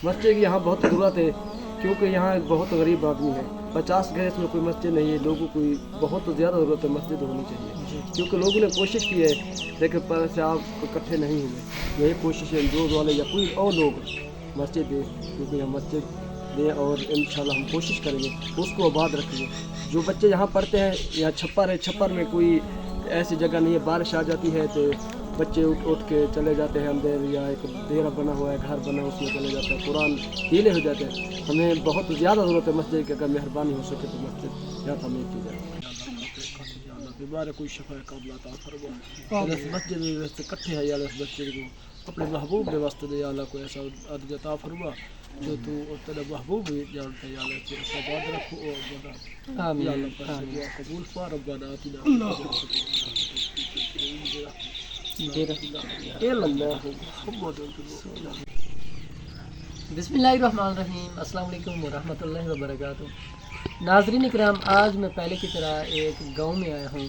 مسجد کی یہاں بہت ضرورت ہے کیونکہ یہاں ایک بہت غریب آدمی ہے، 50 گھر اس میں کوئی مسجد نہیں ہے، لوگوں کو بہت زیادہ ضرورت ہے، مسجد ہونی چاہیے کیونکہ لوگوں نے کوشش کی ہے لیکن پر سے آپ اکٹھے نہیں ہوئے۔ یہی کوشش ہے جو والے یا کوئی اور لوگ مسجد دیں، کیونکہ یہ مسجد دیں اور انشاءاللہ ہم کوشش کریں گے اس کو آباد رکھیں گے۔ جو بچے یہاں پڑھتے ہیں یہاں چھپر ہے، چھپر میں کوئی ایسی جگہ نہیں ہے، بارش آ جاتی ہے تو بچے اٹھ کے چلے جاتے ہیں اندر، یا ایک ڈیرا بنا ہوا ہے، گھر بنا اس میں چلے جاتے ہیں، قرآن ہیلے ہو جاتے ہیں۔ ہمیں بہت زیادہ ضرورت ہے مسجد کی، اگر مہربانی ہو سکے تو مسجد یا تعمیر کی جائے۔ بارے کوئی شفا قابل عطا فرما، اس مسجد میں ویسے کٹھے ہے یا اس مسجد کو اپنے محبوب کے واسطے دے، یا اللہ کو ایسا عدد عطا فرما جو تو تیرا محبوب بھی جانتا ہے، یا اللہ تیرا سباد رکھو اور بنا آمین، یا اللہ پر دعا قبول فرما، ربنا آتنا بسم اللہ الرحمن الرحیم۔ السلام علیکم ورحمۃ اللہ وبرکاتہ۔ ناظرین اکرام، آج میں پہلے کی طرح ایک گاؤں میں آیا ہوں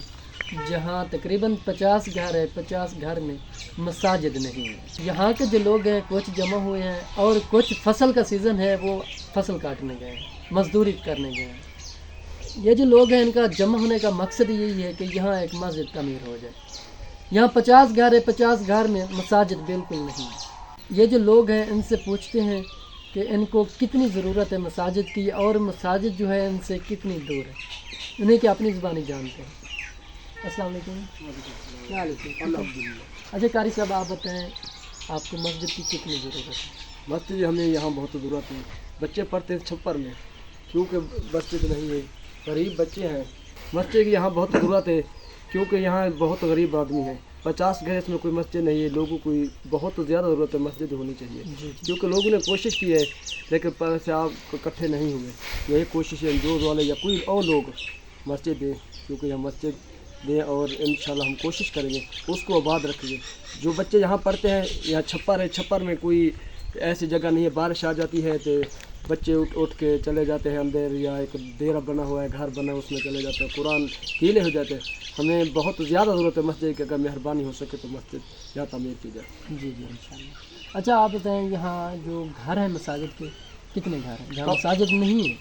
جہاں تقریباً 50 گھر ہے، 50 گھر میں مساجد نہیں ہے۔ یہاں کے جو لوگ ہیں کچھ جمع ہوئے ہیں اور کچھ فصل کا سیزن ہے وہ فصل کاٹنے گئے ہیں، مزدوری کرنے گئے ہیں۔ یہ جو لوگ ہیں ان کا جمع ہونے کا مقصد یہی ہے کہ یہاں ایک مسجد تعمیر ہو جائے۔ یہاں 50 گھر ہے، 50 گھر میں مساجد بالکل نہیں ہے۔ یہ جو لوگ ہیں ان سے پوچھتے ہیں کہ ان کو کتنی ضرورت ہے مساجد کی، اور مساجد جو ہے ان سے کتنی دور ہے، انہیں کہ اپنی زبانی جانتے ہیں۔ السلام علیکم۔ الحمدللہ۔ اچھا قاری صاحب، آپ بتائیں آپ کو مسجد کی کتنی ضرورت ہے؟ مسجد ہمیں یہاں بہت ضرورت ہے، بچے پڑھتے ہیں چھپر میں کیونکہ مسجد نہیں ہے، غریب بچے ہیں۔ مسجد کی یہاں بہت ضرورت ہے کیونکہ یہاں بہت غریب آدمی ہے، 50 گھر اس میں کوئی مسجد نہیں ہے، لوگوں کو بہت زیادہ ضرورت ہے، مسجد ہونی چاہیے کیونکہ لوگوں نے کوشش کی ہے لیکن پر سے آپ اکٹھے نہیں ہوئے۔ یہی کوشش ہے جو والے یا کوئی اور لوگ مسجد دیں، کیونکہ یہ مسجد دیں اور انشاءاللہ ہم کوشش کریں گے اس کو آباد رکھیں گے۔ جو بچے یہاں پڑھتے ہیں یہاں چھپر ہے، چھپر میں کوئی ایسی جگہ نہیں ہے، بارش آ جاتی ہے تو بچے اٹھ کے چلے جاتے ہیں اندر، یا ایک ڈیرا بنا ہوا ہے، گھر بنا اس میں چلے جاتے ہیں، قرآن ہیلے ہو جاتے ہیں۔ ہمیں بہت زیادہ ضرورت ہے مسجد کی، اگر مہربانی ہو سکے تو مسجد یا تعمیر کی جائے۔ جی انشاءاللہ۔ اچھا آپ بتائیں یہاں جو گھر ہیں مساجد کے کتنے گھر ہیں جہاں مساجد نہیں ہے؟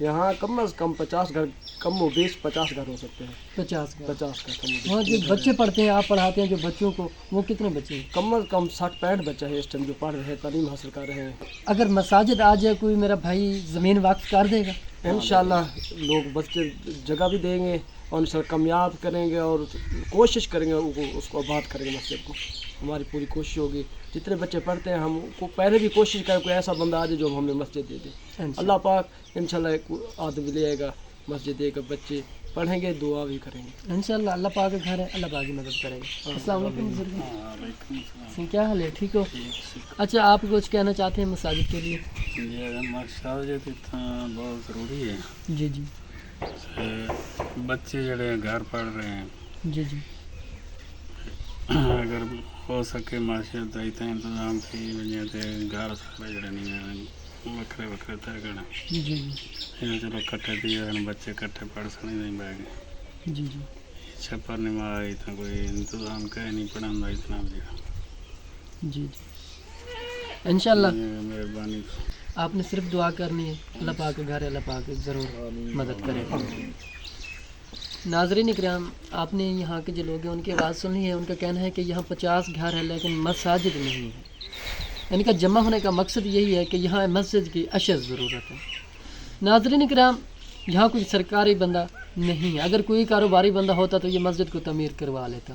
یہاں کم از کم 50 گھر، کم و بیش 50 گھر ہو سکتے ہیں۔ 50 گھر۔ 50 گھر کم و بیش۔ وہاں جو بچے پڑھتے ہیں، آپ پڑھاتے ہیں جو بچوں کو، وہ کتنے بچے ہیں؟ کم از کم 60-65 بچہ ہے اس ٹائم جو پڑھ رہے ہیں، تعلیم حاصل کر رہے ہیں۔ اگر مساجد آ جائے کوئی میرا بھائی زمین وقف کر دے گا؟ انشاءاللہ لوگ بچے جگہ بھی دیں گے اور انشاءاللہ کامیاب کریں گے اور کوشش کریں گے اس کو آباد کریں گے مسجد کو۔ ہماری پوری کوشش ہوگی، جتنے بچے پڑھتے ہیں ہم کو پہلے بھی کوشش کریں کوئی ایسا بندہ آ جائے جو ہمیں مسجد دے دے۔ اللہ پاک انشاءاللہ ایک آدمی لے آئے گا، مسجد دے گا، بچے پڑھیں گے، دعا بھی کریں گے انشاءاللہ۔ اللہ پاک کا گھر ہے، اللہ پاک کی مدد کرے گا۔ السلام علیکم بزرگ، کیا حال ہے؟ ٹھیک ہو؟ اچھا آپ کچھ کہنا چاہتے ہیں مساجد کے لیے؟ مساجد اتنا بہت ضروری ہے۔ جی جی بچے جڑے گھر پڑھ رہے ہیں، جی جی اگر ہو سکے معاشیت کا اتنا انتظام تھی وجہ سے گھر سارے جڑے نہیں ہیں وکھرے وکھرے طے کرنا، جی جی یہ چلو کٹھے دیا بچے کٹھے پڑھ سکتے نہیں بہ گئے۔ جی جی چھپر نما اتنا کوئی انتظام کہیں نہیں پڑھانا اتنا بھی جی جی انشاءاللہ مہربانی۔ آپ نے صرف دعا کرنی ہے، اللہ پاک کا گھر ہے، اللہ پاک ضرور مدد کرے گا۔ ناظرین اکرام، آپ نے یہاں کے جو لوگ ہیں ان کی آواز سنی ہے، ان کا کہنا ہے کہ یہاں 50 گھر ہے لیکن مساجد نہیں ہے۔ ان کا جمع ہونے کا مقصد یہی ہے کہ یہاں مسجد کی اشد ضرورت ہے۔ ناظرین اکرام، یہاں کوئی سرکاری بندہ نہیں ہے، اگر کوئی کاروباری بندہ ہوتا تو یہ مسجد کو تعمیر کروا لیتا۔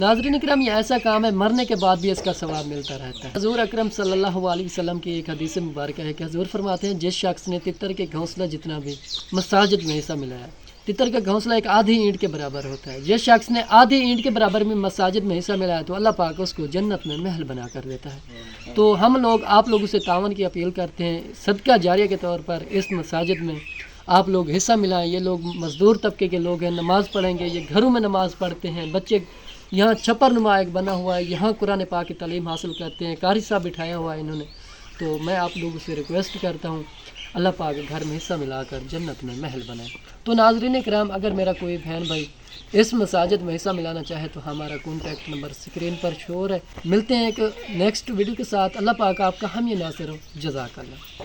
ناظرین اکرام، یہ ایسا کام ہے مرنے کے بعد بھی اس کا ثواب ملتا رہتا ہے۔ حضور اکرم صلی اللہ علیہ وسلم کی ایک حدیث مبارکہ ہے کہ حضور فرماتے ہیں جس شخص نے تتر کے گھونسلہ جتنا بھی مساجد میں حصہ ملایا، تتر کا گھونسلہ ایک آدھی اینٹ کے برابر ہوتا ہے، جس شخص نے آدھی اینٹ کے برابر میں مساجد میں حصہ ملایا تو اللہ پاک اس کو جنت میں محل بنا کر دیتا ہے۔ تو ہم لوگ آپ لوگوں سے تعاون کی اپیل کرتے ہیں، صدقہ جاریہ کے طور پر اس مساجد میں آپ لوگ حصہ ملائیں۔ یہ لوگ مزدور طبقے کے لوگ ہیں، نماز پڑھیں گے، یہ گھروں میں نماز پڑھتے ہیں، بچے یہاں چھپر نما ایک بنا ہوا ہے، یہاں قرآن پاک کی تعلیم حاصل کرتے ہیں، قاری صاحب بٹھایا ہوا ہے انہوں نے۔ تو میں آپ لوگوں سے ریکویسٹ کرتا ہوں اللہ پاک گھر میں حصہ ملا کر جنت میں محل بنائے۔ تو ناظرین کرام، اگر میرا کوئی بہن بھائی اس مساجد میں حصہ ملانا چاہے تو ہمارا کانٹیکٹ نمبر اسکرین پر شور ہے. ملتے ہیں ایک نیکسٹ ویڈیو کے ساتھ. اللہ پاک آپ کا ہم یہ ناصر ہو. جزاک اللہ.